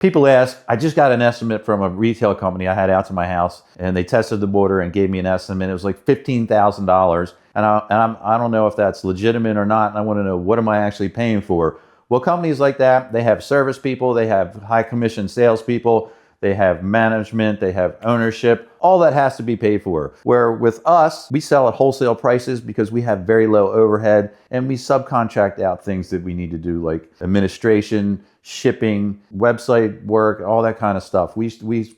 People ask, I just got an estimate from a retail company I had out to my house, and they tested the water and gave me an estimate. It was like $15,000. And I don't know if that's legitimate or not. And I want to know, what am I actually paying for? Well, companies like that, they have service people, they have high commission salespeople, they have management, they have ownership. All that has to be paid for. Where with us, we sell at wholesale prices because we have very low overhead, and we subcontract out things that we need to do, like administration, shipping, website work, all that kind of stuff. We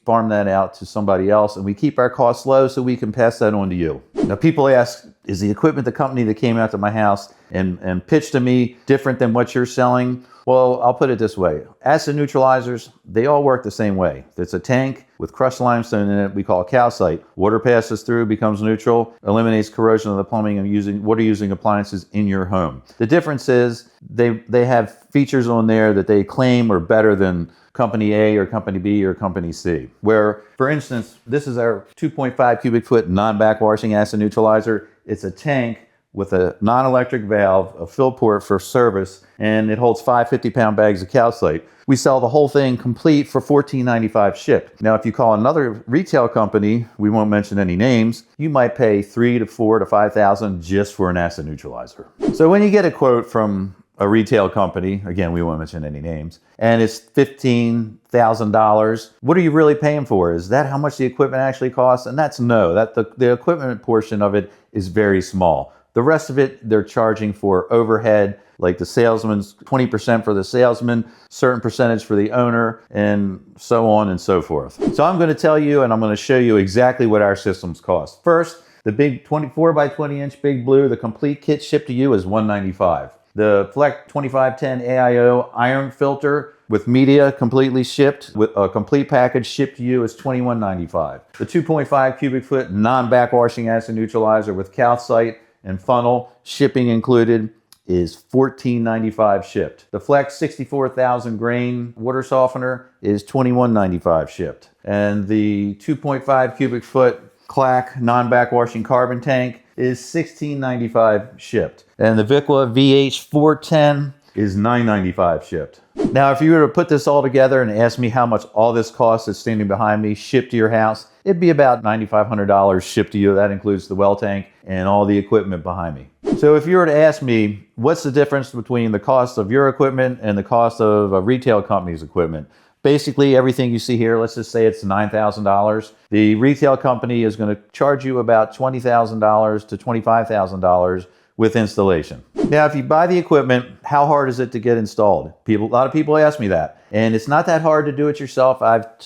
farm that out to somebody else, and we keep our costs low so we can pass that on to you. Now, people ask, is the equipment the company that came out to my house and pitched to me different than what you're selling? Well, I'll put it this way. Acid neutralizers, they all work the same way. It's a tank with crushed limestone in it we call calcite. Water passes through, becomes neutral, eliminates corrosion of the plumbing and water-using appliances in your home. The difference is they have features on there that they claim are better than company A or company B or company C. Where, for instance, this is our 2.5 cubic foot non-backwashing acid neutralizer. It's a tank with a non-electric valve, a fill port for service, and it holds 5 50-pound bags of calcite. We sell the whole thing complete for $14.95 shipped. Now, if you call another retail company, we won't mention any names, you might pay $3,000 to $4,000 to $5,000 just for an acid neutralizer. So when you get a quote from a retail company, again, we won't mention any names, and it's $15,000, what are you really paying for? Is that how much the equipment actually costs? And that's no, the equipment portion of it is very small. The rest of it, they're charging for overhead, like the salesman's 20% for the salesman, certain percentage for the owner, and so on and so forth. So I'm going to tell you, and I'm going to show you exactly what our systems cost. First, the big 24 by 20 inch Big Blue, the complete kit shipped to you is $195. The Fleck 2510 AIO iron filter with media completely shipped, with a complete package shipped to you is $21.95. The 2.5 cubic foot non-backwashing acid neutralizer with calcite and funnel, shipping included, is $14.95 shipped. The Fleck 64,000 grain water softener is $21.95 shipped. And the 2.5 cubic foot Clack non-backwashing carbon tank is $16.95 shipped. And the Vicla VH410 is $9.95 shipped. Now, if you were to put this all together and ask me how much all this costs that's standing behind me shipped to your house, it'd be about $9,500 shipped to you. That includes the well tank and all the equipment behind me. So if you were to ask me, what's the difference between the cost of your equipment and the cost of a retail company's equipment? Basically, everything you see here, let's just say it's $9,000. The retail company is going to charge you about $20,000 to $25,000 with installation. Now, if you buy the equipment, how hard is it to get installed? A lot of people ask me that. And it's not that hard to do it yourself. I've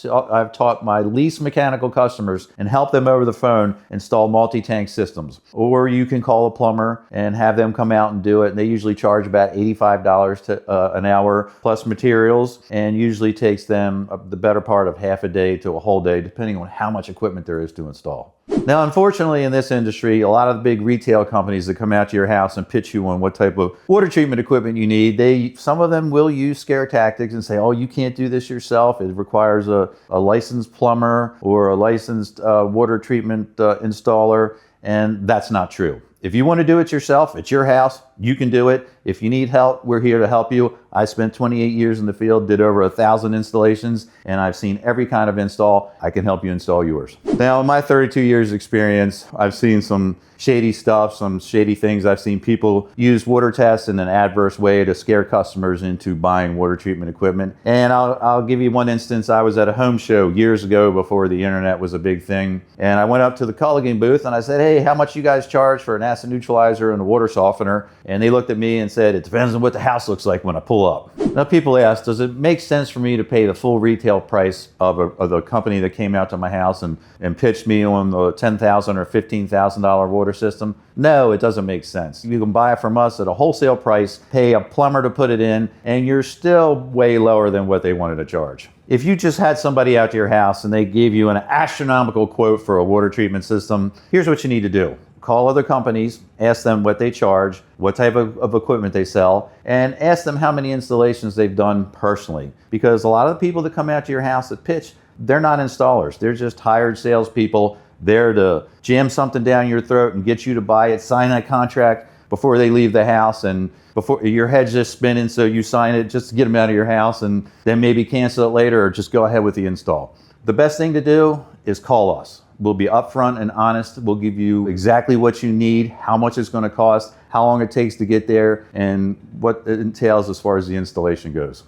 taught my least mechanical customers and helped them over the phone install multi-tank systems. Or you can call a plumber and have them come out and do it. And they usually charge about $85 an hour plus materials, and usually takes them the better part of half a day to a whole day, depending on how much equipment there is to install. Now, unfortunately, in this industry, a lot of the big retail companies that come out to your house and pitch you on what type of water treatment equipment you need, some of them will use scare tactics and say, oh, you can't do this yourself. It requires a licensed plumber or a licensed water treatment installer, and that's not true. If you want to do it yourself, it's your house, you can do it. If you need help, we're here to help you. I spent 28 years in the field, did over 1,000 installations, and I've seen every kind of install. I can help you install yours. Now, in my 32 years experience, I've seen some shady stuff, some shady things. I've seen people use water tests in an adverse way to scare customers into buying water treatment equipment. And I'll give you one instance. I was at a home show years ago before the internet was a big thing. And I went up to the Culligan booth and I said, hey, how much you guys charge for an acid neutralizer and a water softener? And they looked at me and said, it depends on what the house looks like when I pull up. Now, people ask, does it make sense for me to pay the full retail price of the company that came out to my house and pitched me on the $10,000 or $15,000 water system? No, it doesn't make sense. You can buy it from us at a wholesale price, pay a plumber to put it in, and you're still way lower than what they wanted to charge. If you just had somebody out to your house and they gave you an astronomical quote for a water treatment system, here's what you need to do. Call other companies, ask them what they charge, what type of equipment they sell, and ask them how many installations they've done personally. Because a lot of the people that come out to your house that pitch, they're not installers. They're just hired salespeople there to jam something down your throat and get you to buy it, sign that contract. before they leave the house, and before your head's just spinning, so you sign it just to get them out of your house and then maybe cancel it later or just go ahead with the install. The best thing to do is call us. We'll be upfront and honest. We'll give you exactly what you need, how much it's going to cost, how long it takes to get there, and what it entails as far as the installation goes.